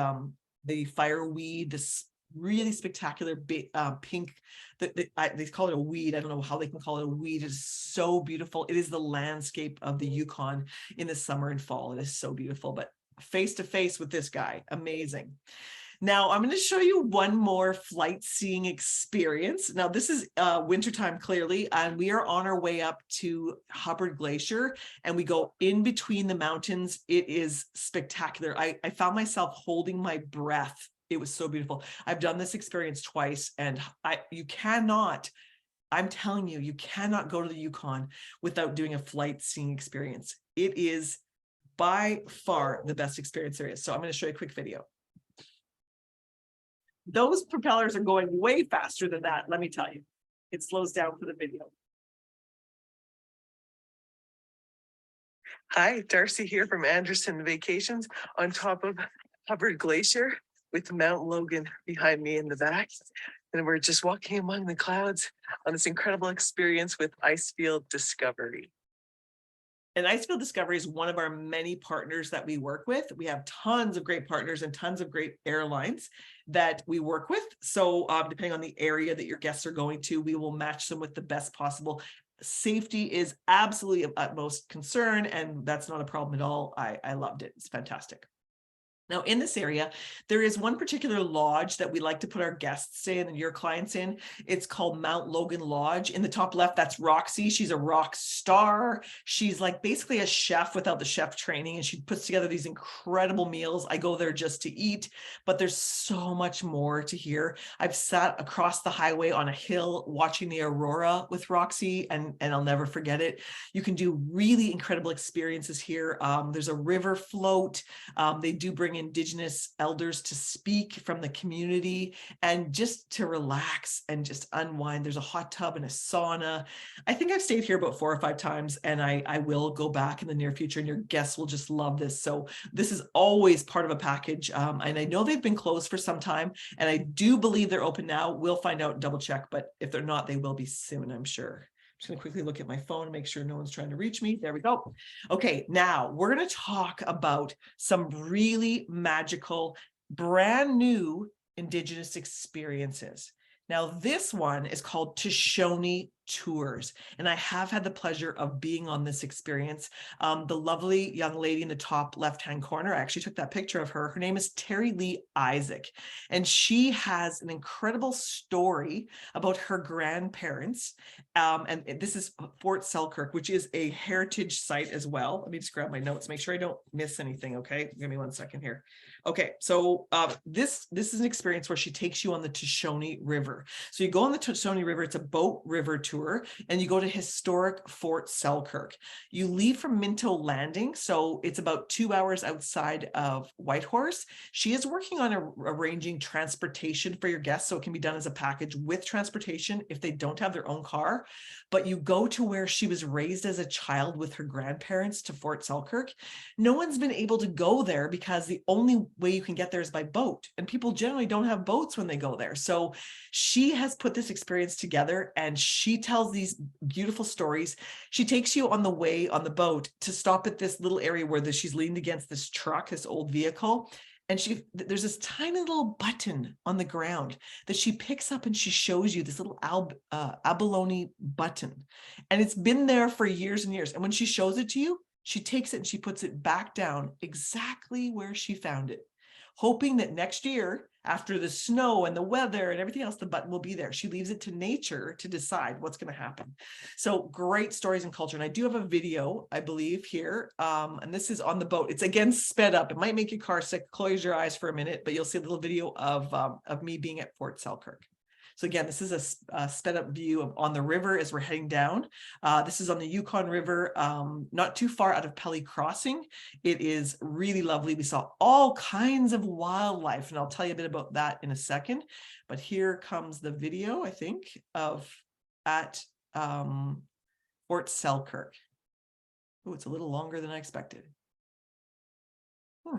fireweed, this really spectacular pink, they call it a weed. I don't know how they can call it a weed. It is so beautiful. It is the landscape of the Yukon in the summer and fall. It is so beautiful, but face to face with this guy, amazing. Now, I'm going to show you one more flight seeing experience. Now, this is wintertime, clearly, and we are on our way up to Hubbard Glacier, and we go in between the mountains. It is spectacular. I found myself holding my breath. It was so beautiful. I've done this experience twice, and I'm telling you, you cannot go to the Yukon without doing a flight seeing experience. It is by far the best experience there is. So I'm going to show you a quick video. Those propellers are going way faster than that, let me tell you. It slows down for the video. Hi, Darcie here from Anderson Vacations on top of Hubbard Glacier with Mount Logan behind me in the back. And we're just walking among the clouds on this incredible experience with Icefield Discovery. And Icefield Discovery is one of our many partners that we work with. We have tons of great partners and tons of great airlines that we work with. So depending on the area that your guests are going to, we will match them with the best possible. Safety is absolutely of utmost concern, and that's not a problem at all. I loved it. It's fantastic. Now, in this area, there is one particular lodge that we like to put our guests in and your clients in. It's called Mount Logan Lodge. In the top left, that's Roxy. She's a rock star. She's like basically a chef without the chef training, and she puts together these incredible meals. I go there just to eat, but there's so much more to hear. I've sat across the highway on a hill watching the Aurora with Roxy, and I'll never forget it. You can do really incredible experiences here. There's a river float. They do bring Indigenous elders to speak from the community and just to relax and just unwind. There's a hot tub and a sauna. I think I've stayed here about 4 or 5 times, and I will go back in the near future, and your guests will just love this. So this is always part of a package. And I know they've been closed for some time, and I do believe they're open now. We'll find out and double check, but if they're not, they will be soon, I'm sure. I'm just going to quickly look at my phone and make sure no one's trying to reach me. There we go. Okay, now we're going to talk about some really magical, brand new Indigenous experiences. Now, this one is called Tutchone Tours. And I have had the pleasure of being on this experience. The lovely young lady in the top left-hand corner, I actually took that picture of her. Her name is Terry Lee Isaac, and she has an incredible story about her grandparents. And this is Fort Selkirk, which is a heritage site as well. Let me just grab my notes, make sure I don't miss anything. Okay, give me 1 second here. Okay, so this is an experience where she takes you on the Tutchone River. So you go on the Tutchone River, it's a boat river tour, and you go to historic Fort Selkirk. You leave from Minto Landing, so it's about 2 hours outside of Whitehorse. She is working on arranging transportation for your guests, so it can be done as a package with transportation if they don't have their own car. But you go to where she was raised as a child with her grandparents to Fort Selkirk. No one's been able to go there because the only way you can get there is by boat, and people generally don't have boats when they go there. So she has put this experience together, and she tells these beautiful stories. She takes you on the way on the boat to stop at this little area where she's leaned against this truck, this old vehicle. And there's this tiny little button on the ground that she picks up, and she shows you this little abalone button. And it's been there for years and years. And when she shows it to you, she takes it and she puts it back down exactly where she found it, hoping that next year, after the snow and the weather and everything else, the button will be there. She leaves it to nature to decide what's going to happen. So great stories and culture. And I do have a video, I believe, here. And this is on the boat. It's again sped up. It might make your car sick. Close your eyes for a minute, but you'll see a little video of me being at Fort Selkirk. So again, this is a sped up view on the river as we're heading down. This is on the Yukon River, not too far out of Pelly Crossing. It is really lovely. We saw all kinds of wildlife, and I'll tell you a bit about that in a second. But here comes the video, I think, at Fort Selkirk. Oh, it's a little longer than I expected.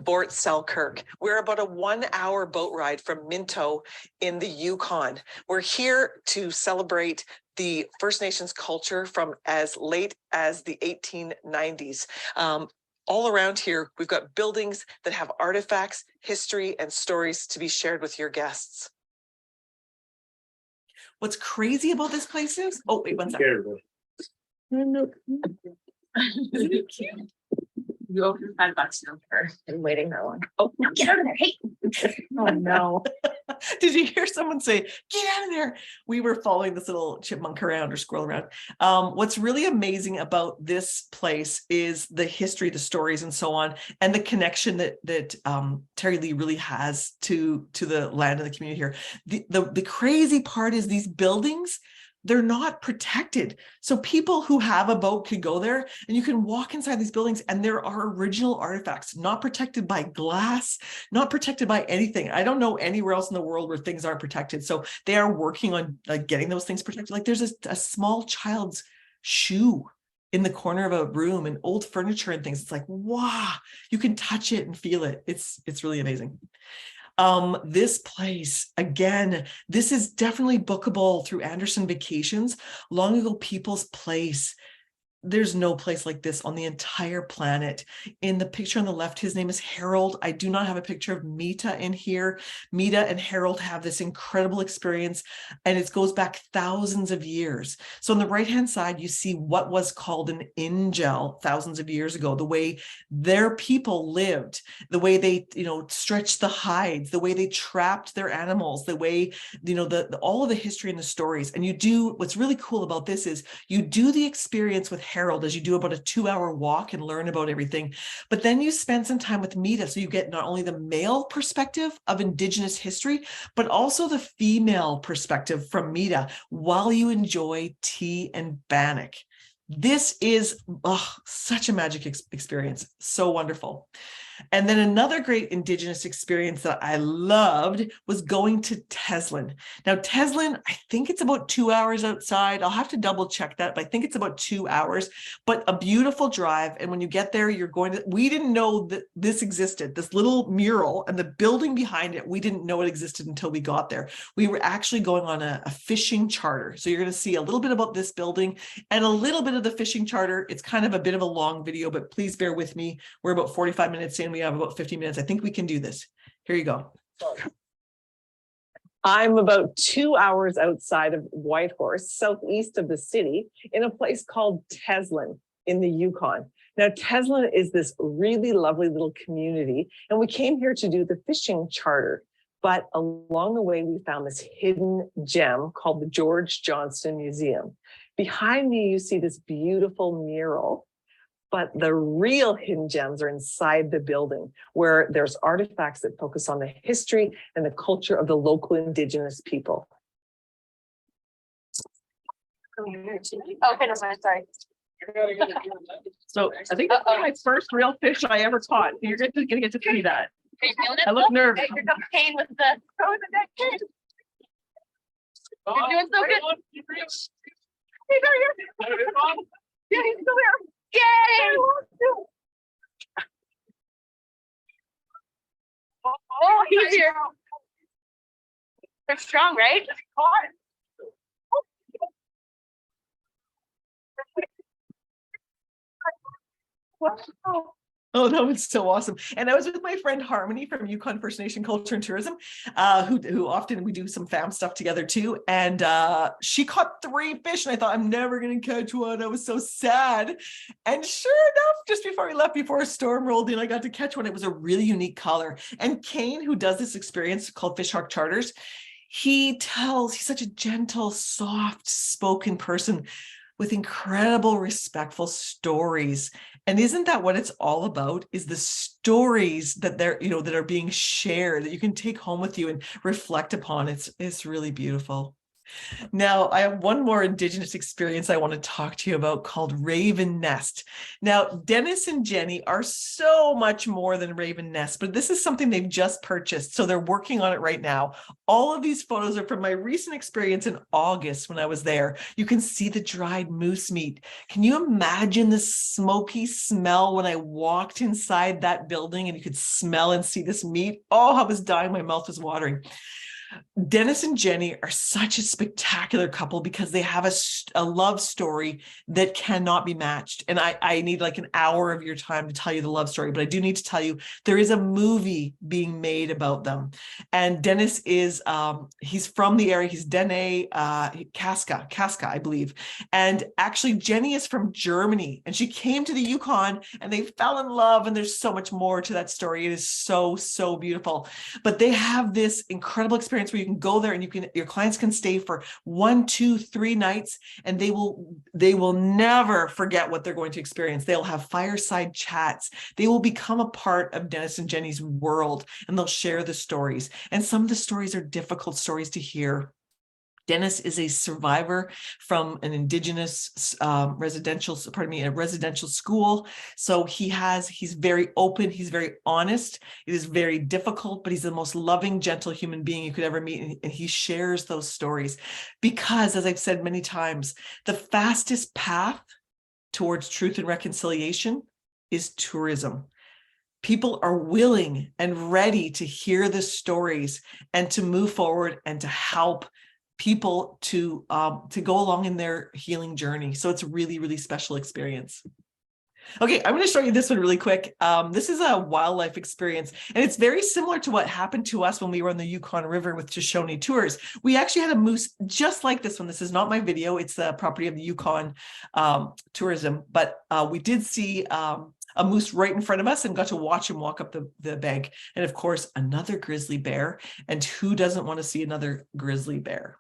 Fort Selkirk. We're about a 1 hour boat ride from Minto in the Yukon. We're here to celebrate the First Nations culture from as late as the 1890s. All around here, we've got buildings that have artifacts, history, and stories to be shared with your guests. What's crazy about this place is, oh, wait, 1 second. Isn't it cute? You owe $5 now for and waiting that long. Oh, no, get out of there. Hey. Oh, no. Did you hear someone say, get out of there? We were following this little chipmunk around or squirrel around. What's really amazing about this place is the history, the stories, and so on, and the connection that Terry Lee really has to the land and the community here. The crazy part is these buildings, they're not protected. So people who have a boat could go there, and you can walk inside these buildings, and there are original artifacts, not protected by glass, not protected by anything. I don't know anywhere else in the world where things aren't protected. So they are working on getting those things protected. Like there's a small child's shoe in the corner of a room and old furniture and things. It's like, wow, you can touch it and feel it. It's really amazing. This place, again, this is definitely bookable through Anderson Vacations. Long Ago People's Place. There's no place like this on the entire planet. In the picture on the left, his name is Harold. I do not have a picture of Mita in here. Mita and Harold have this incredible experience, and it goes back thousands of years. So on the right-hand side, you see what was called an ingel thousands of years ago, the way their people lived, the way they, stretched the hides, the way they trapped their animals, the way, all of the history and the stories. And what's really cool about this is you do the experience with Harold as you do about a 2 hour walk and learn about everything. But then you spend some time with Mita. So you get not only the male perspective of Indigenous history, but also the female perspective from Mita while you enjoy tea and bannock. This is such a magic experience. So wonderful. And then another great Indigenous experience that I loved was going to Teslin. Now, Teslin, I think it's about 2 hours outside. I'll have to double check that, but I think it's about 2 hours, but a beautiful drive. And when you get there, we didn't know that this existed, this little mural and the building behind it. We didn't know it existed until we got there. We were actually going on a fishing charter. So you're going to see a little bit about this building and a little bit of the fishing charter. It's kind of a bit of a long video, but please bear with me. We're about 45 minutes in. We have about 50 minutes. I think we can do this. Here you go. I'm about 2 hours outside of Whitehorse, southeast of the city, in a place called Teslin in the Yukon. Now, Teslin is this really lovely little community, and we came here to do the fishing charter. But along the way, we found this hidden gem called the George Johnston Museum. Behind me, you see this beautiful mural, but the real hidden gems are inside the building, where there's artifacts that focus on the history and the culture of the local Indigenous people. Okay, no, sorry. So I think that's my first real fish I ever caught. You're gonna get to see that. I look nervous. You're pain with the pain. You're doing so good. He's right here. Yeah, he's still there. Yay! Oh, he's here. They're strong, right? Wow. Oh, that was so awesome. And I was with my friend Harmony from Yukon First Nation Culture and Tourism, who often we do some fam stuff together too. And she caught 3 fish and I thought, I'm never going to catch one. I was so sad. And sure enough, just before we left, before a storm rolled in, I got to catch one. It was a really unique color. And Kane, who does this experience called Fish Hawk Charters, he's such a gentle, soft spoken person with incredible, respectful stories. And isn't that what it's all about? Is the stories that that are being shared that you can take home with you and reflect upon. It's really beautiful. Now, I have one more Indigenous experience I want to talk to you about called Raven Nest. Now, Dennis and Jenny are so much more than Raven Nest, but this is something they've just purchased. So they're working on it right now. All of these photos are from my recent experience in August when I was there. You can see the dried moose meat. Can you imagine the smoky smell when I walked inside that building and you could smell and see this meat? Oh, I was dying. My mouth was watering. Dennis and Jenny are such a spectacular couple because they have a love story that cannot be matched. And I need like an hour of your time to tell you the love story, but I do need to tell you there is a movie being made about them. And Dennis is, he's from the area. He's Dene Casca, I believe. And actually Jenny is from Germany and she came to the Yukon and they fell in love. And there's so much more to that story. It is so, so beautiful. But they have this incredible experience where you can go there and your clients can stay for 1, 2, 3 nights and they will never forget what they're going to experience. They'll have fireside chats. They will become a part of Dennis and Jenny's world and they'll share the stories. And some of the stories are difficult stories to hear. Dennis is a survivor from an Indigenous residential school. So he's very open. He's very honest. It is very difficult, but he's the most loving, gentle human being you could ever meet. And he shares those stories because, as I've said many times, the fastest path towards truth and reconciliation is tourism. People are willing and ready to hear the stories and to move forward and to help people to go along in their healing journey. So it's a really, really special experience. Okay, I'm going to show you this one really quick. This is a wildlife experience, and it's very similar to what happened to us when we were on the Yukon River with Tutchone Tours. We actually had a moose just like this one. This is not my video. It's the property of the Yukon Tourism, but we did see a moose right in front of us and got to watch him walk up the bank. And of course, another grizzly bear. And who doesn't want to see another grizzly bear?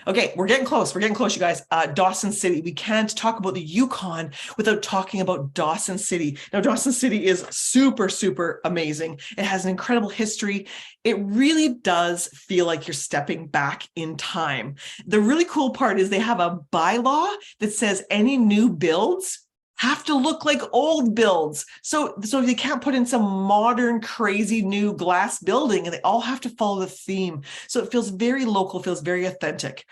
Okay, we're getting close. We're getting close, you guys. Dawson City. We can't talk about the Yukon without talking about Dawson City. Now, Dawson City is super, super amazing. It has an incredible history. It really does feel like you're stepping back in time. The really cool part is they have a bylaw that says any new builds have to look like old builds. So they can't put in some modern, crazy new glass building, and they all have to follow the theme. So it feels very local, feels very authentic.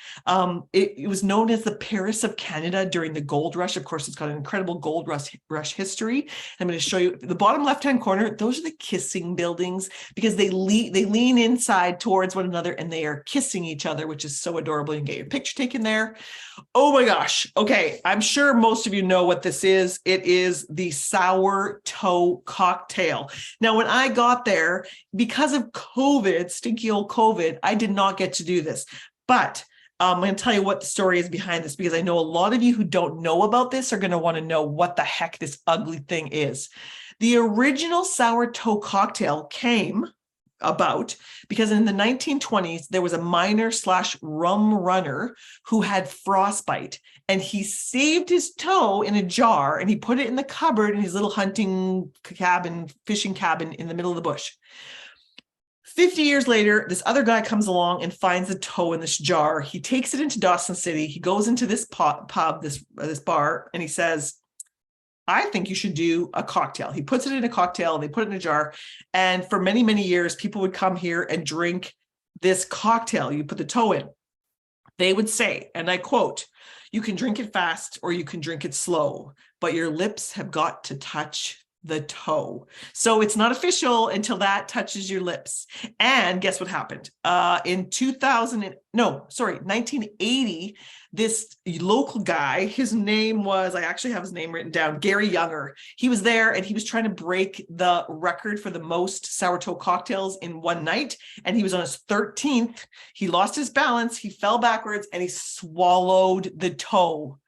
It was known as the Paris of Canada during the gold rush. Of course, it's got an incredible gold rush history. I'm going to show you the bottom left-hand corner. Those are the kissing buildings because they lean inside towards one another and they are kissing each other, which is so adorable. You can get your picture taken there. Oh my gosh. Okay. I'm sure most of you know what this is. is, it is the sour toe cocktail. Now, when I got there, because of COVID, stinky old COVID, I did not get to do this. But I'm going to tell you what the story is behind this, because I know a lot of you who don't know about this are going to want to know what the heck this ugly thing is. The original sour toe cocktail came about because in the 1920s, there was a miner / rum runner who had frostbite, and he saved his toe in a jar and he put it in the cupboard in his little hunting cabin, fishing cabin in the middle of the bush. 50 years later, this other guy comes along and finds the toe in this jar. He takes it into Dawson City. He goes into this pub, this bar, and he says, I think you should do a cocktail. He puts it in a cocktail, they put it in a jar. And for many, many years, people would come here and drink this cocktail. You put the toe in. They would say, and I quote, you can drink it fast or you can drink it slow, but your lips have got to touch the toe. So it's not official until that touches your lips. And guess what happened? In 1980, this local guy, his name was, I actually have his name written down, Gary Younger. He was there and he was trying to break the record for the most sour toe cocktails in one night. And he was on his 13th. He lost his balance. He fell backwards and he swallowed the toe.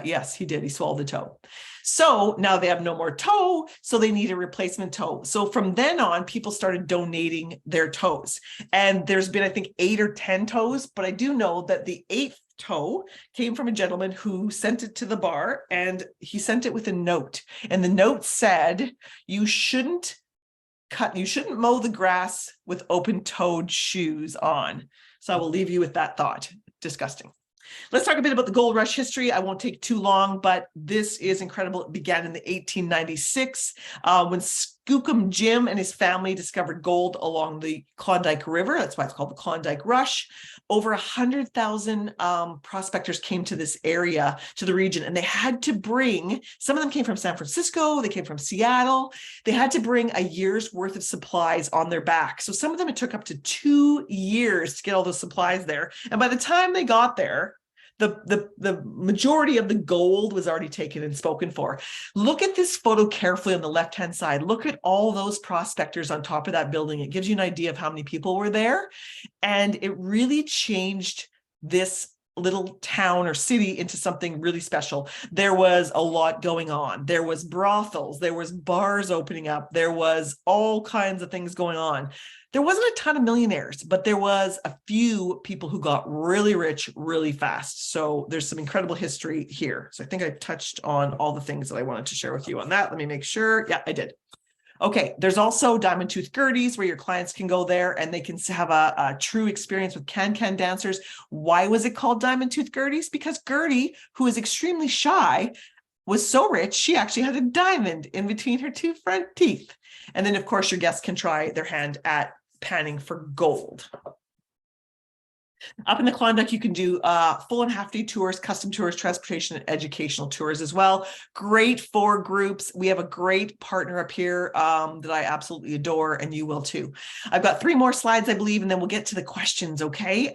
Yes, he did. He swallowed the toe. So now they have no more toe, so they need a replacement toe. So from then on, people started donating their toes. And there's been, I think, 8 or 10 toes, but I do know that the 8th toe came from a gentleman who sent it to the bar, and he sent it with a note. And the note said, you shouldn't mow the grass with open-toed shoes on. So I will leave you with that thought. Disgusting. Let's talk a bit about the gold rush history. I won't take too long, but this is incredible. It began in the 1896 when Skookum Jim and his family discovered gold along the Klondike River. That's why it's called the Klondike Rush. Over 100,000 prospectors came to this area, to the region, and they had to bring, some of them came from San Francisco, they came from Seattle. They had to bring a year's worth of supplies on their back. So some of them, it took up to 2 years to get all those supplies there. And by the time they got there, the majority of the gold was already taken and spoken for. Look at this photo carefully on the left-hand side. Look at all those prospectors on top of that building. It gives you an idea of how many people were there. And it really changed this little town or city into something really special. There was a lot going on. There was brothels, there was bars opening up, there was all kinds of things going on. There wasn't a ton of millionaires, but there was a few people who got really rich really fast. So there's some incredible history here. So I think I touched on all the things that I wanted to share with you on that. Let me make sure. Yeah, I did. Okay, there's also Diamond Tooth Gerties where your clients can go there and they can have a true experience with can-can dancers. Why was it called Diamond Tooth Gerties? Because Gertie, who is extremely shy, was so rich, she actually had a diamond in between her 2 front teeth. And then, of course, your guests can try their hand at panning for gold. Up in the Klondike, you can do full and half-day tours, custom tours, transportation, and educational tours as well. Great for groups. We have a great partner up here that I absolutely adore, and you will too. I've got 3 more slides, I believe, and then we'll get to the questions, okay?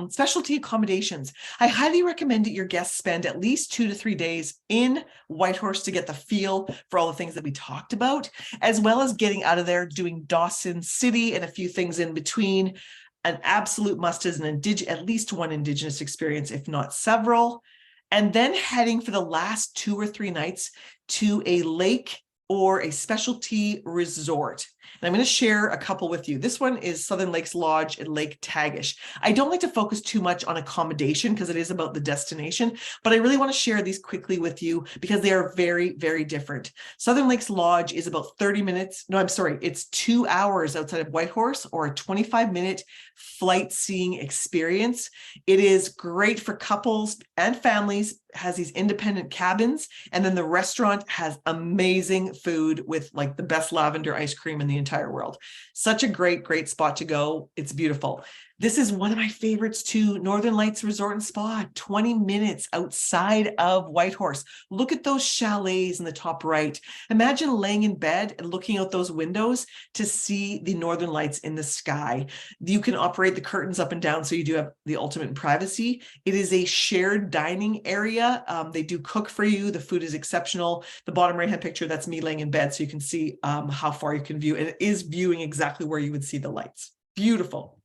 Specialty accommodations. I highly recommend that your guests spend at least 2 to 3 days in Whitehorse to get the feel for all the things that we talked about, as well as getting out of there, doing Dawson City and a few things in between. An absolute must is at least one Indigenous experience, if not several, and then heading for the last 2 or 3 nights to a lake or a specialty resort. And I'm going to share a couple with you. This one is Southern Lakes Lodge at Lake Tagish. I don't like to focus too much on accommodation because it is about the destination, but I really want to share these quickly with you because they are very, very different. Southern Lakes Lodge is about 30 minutes. No, I'm sorry. It's 2 hours outside of Whitehorse, or a 25-minute flight seeing experience. It is great for couples and families, has these independent cabins, and then the restaurant has amazing food with like the best lavender ice cream in the entire world. Such a great, great spot to go. It's beautiful. This is one of my favorites too, Northern Lights Resort and Spa, 20 minutes outside of Whitehorse. Look at those chalets in the top right. Imagine laying in bed and looking out those windows to see the Northern Lights in the sky. You can operate the curtains up and down, so you do have the ultimate in privacy. It is a shared dining area. They do cook for you. The food is exceptional. The bottom right-hand picture, that's me laying in bed, so you can see how far you can view. And it is viewing exactly where you would see the lights. Beautiful.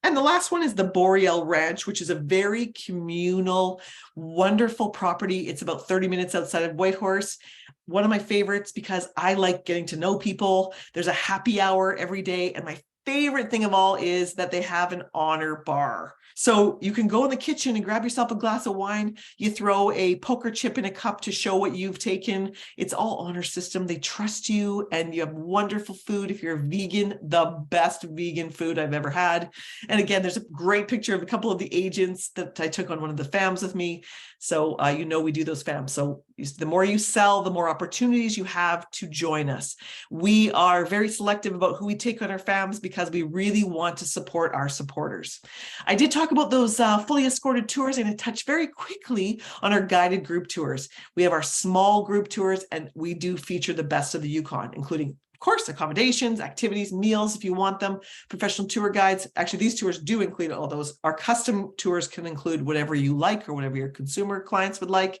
And the last one is the Boreal Ranch, which is a very communal, wonderful property. It's about 30 minutes outside of Whitehorse. One of my favorites because I like getting to know people. There's a happy hour every day. And my favorite thing of all is that they have an honor bar. So you can go in the kitchen and grab yourself a glass of wine. You throw a poker chip in a cup to show what you've taken. It's all honor system. They trust you and you have wonderful food. If you're a vegan, the best vegan food I've ever had. And again, there's a great picture of a couple of the agents that I took on one of the FAMs with me. So you know we do those FAMs. So the more you sell, the more opportunities you have to join us. We are very selective about who we take on our FAMs because we really want to support our supporters. I did talk about those fully escorted tours. I'm going to touch very quickly on our guided group tours. We have our small group tours, and we do feature the best of the Yukon, including, of course, accommodations, activities, meals if you want them, professional tour guides. Actually, these tours do include all those. Our custom tours can include whatever you like or whatever your consumer clients would like.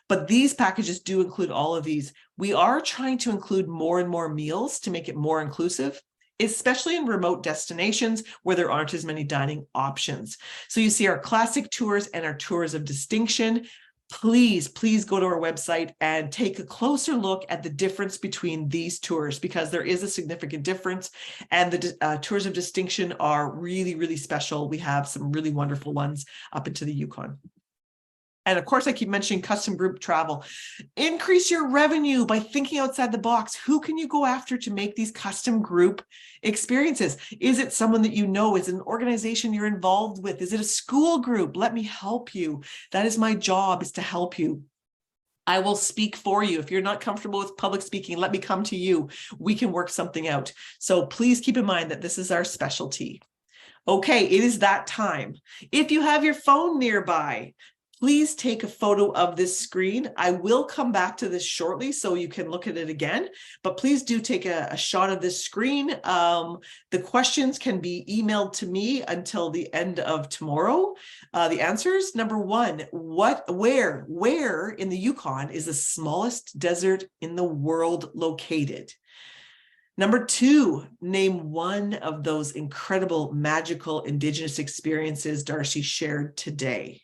But these packages do include all of these. We are trying to include more and more meals to make it more inclusive, especially in remote destinations where there aren't as many dining options. So you see our classic tours and our tours of distinction. Please go to our website and take a closer look at the difference between these tours, because there is a significant difference. And the tours of distinction are really, really special. We have some really wonderful ones up into the Yukon. And of course, I keep mentioning custom group travel. Increase your revenue by thinking outside the box. Who can you go after to make these custom group experiences? Is it someone that you know? Is it an organization you're involved with? Is it a school group? Let me help you. That is my job, is to help you. I will speak for you. If you're not comfortable with public speaking, let me come to you. We can work something out. So please keep in mind that this is our specialty. Okay, it is that time. If you have your phone nearby, please take a photo of this screen. I will come back to this shortly so you can look at it again, but please do take a shot of this screen. The questions can be emailed to me until the end of tomorrow. The answers, number one, where in the Yukon is the smallest desert in the world located? Number two, name one of those incredible, magical Indigenous experiences Darcie shared today.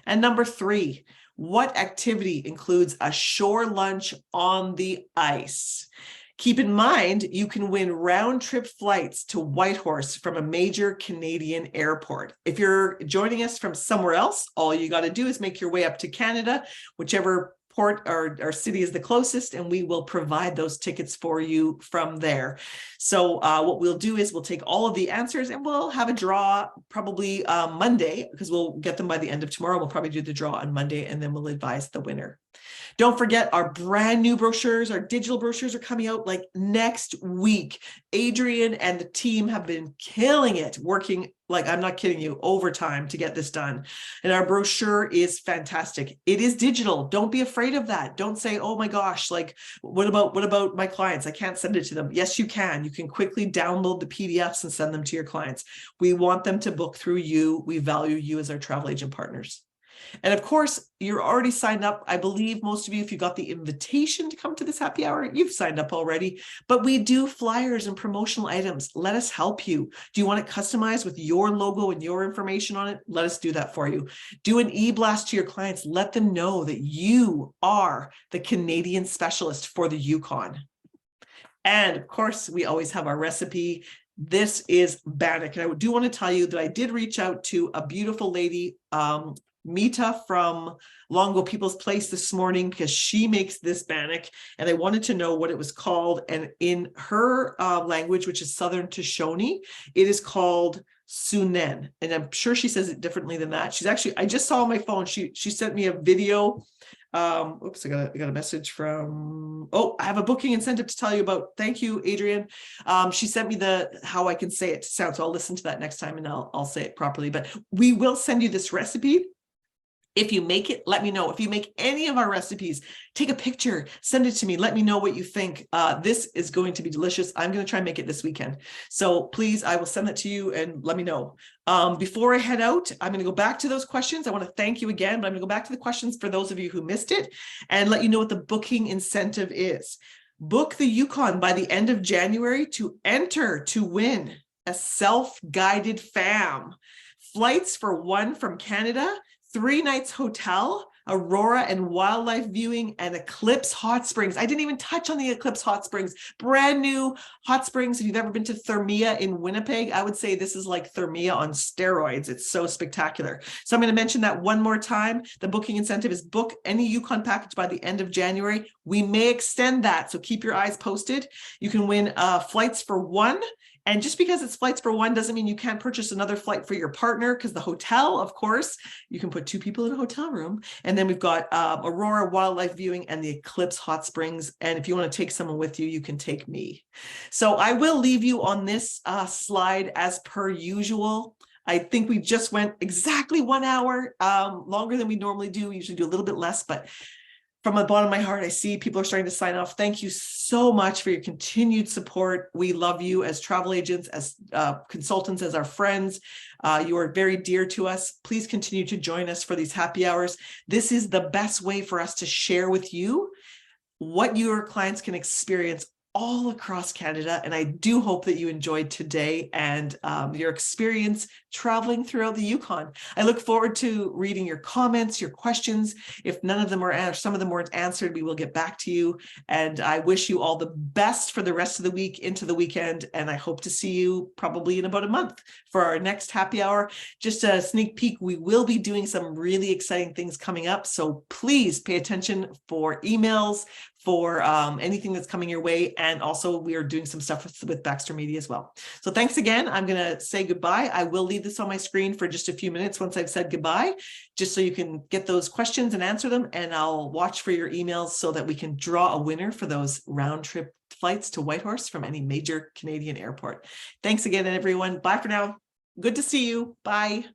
And number three, what activity includes a shore lunch on the ice? Keep in mind, you can win round-trip flights to Whitehorse from a major Canadian airport. If you're joining us from somewhere else, all you got to do is make your way up to Canada, whichever port or city is the closest, and we will provide those tickets for you from there. So what we'll do is we'll take all of the answers and we'll have a draw probably Monday, because we'll get them by the end of tomorrow. We'll probably do the draw on Monday, and then we'll advise the winner. Don't forget, our brand new brochures, our digital brochures are coming out like next week. Adrian and the team have been killing it, working, like, I'm not kidding you, overtime to get this done. And our brochure is fantastic. It is digital. Don't be afraid of that. Don't say, oh my gosh, like, what about my clients? I can't send it to them. Yes, you can. You can quickly download the PDFs and send them to your clients. We want them to book through you. We value you as our travel agent partners. And of course, you're already signed up. I believe most of you, if you got the invitation to come to this happy hour, you've signed up already. But we do flyers and promotional items. Let us help you. Do you want it customized with your logo and your information on it? Let us do that for you. Do an e-blast to your clients. Let them know that you are the Canadian specialist for the Yukon. And of course, we always have our recipe. This is bannock. And I do want to tell you that I did reach out to a beautiful lady, Mita from Longo People's Place, this morning, because she makes this bannock, and I wanted to know what it was called. And in her language, which is Southern Tutchone, it is called Sunen. And I'm sure she says it differently than that. She's actually, I just saw on my phone, she sent me a video Oops, I got a message from, oh, I have a booking incentive to tell you about. Thank you, Adrian. She sent me how I can say it to sound, so I'll listen to that next time and I'll say it properly. But we will send you this recipe. If you make it, let me know. If you make any of our recipes, take a picture, send it to me. Let me know what you think. This is going to be delicious. I'm going to try and make it this weekend. So please, I will send that to you and let me know. Before I head out, I'm going to go back to those questions. I want to thank you again, but I'm going to go back to the questions for those of you who missed it and let you know what the booking incentive is. Book the Yukon by the end of January to enter to win a self-guided fam. Flights for one from Canada, 3 nights hotel, Aurora and wildlife viewing, and Eclipse Hot Springs. I didn't even touch on the Eclipse Hot Springs. Brand new hot springs. If you've ever been to Thermia in Winnipeg, I would say this is like Thermia on steroids. It's so spectacular. So I'm going to mention that one more time. The booking incentive is book any Yukon package by the end of January. We may extend that, so keep your eyes posted. You can win flights for one. And just because it's flights for one doesn't mean you can't purchase another flight for your partner, because the hotel, of course, you can put 2 people in a hotel room. And then we've got Aurora wildlife viewing and the Eclipse Hot Springs. And if you want to take someone with you, you can take me. So I will leave you on this slide as per usual. I think we just went exactly 1 hour, longer than we normally do. We usually do a little bit less, but from the bottom of my heart, I see people are starting to sign off. Thank you so much for your continued support. We love you as travel agents, as consultants, as our friends. You are very dear to us. Please continue to join us for these happy hours. This is the best way for us to share with you what your clients can experience all across Canada. And I do hope that you enjoyed today and your experience traveling throughout the Yukon. I look forward to reading your comments, your questions. If none of them are answered, some of them weren't answered, we will get back to you. And I wish you all the best for the rest of the week into the weekend. And I hope to see you probably in about a month for our next happy hour. Just a sneak peek, we will be doing some really exciting things coming up. So please pay attention for emails, for anything that's coming your way. And also we are doing some stuff with Baxter Media as well. So thanks again. I'm going to say goodbye. I will leave this on my screen for just a few minutes once I've said goodbye, just so you can get those questions and answer them. And I'll watch for your emails so that we can draw a winner for those round trip flights to Whitehorse from any major Canadian airport. Thanks again, everyone. Bye for now. Good to see you. Bye.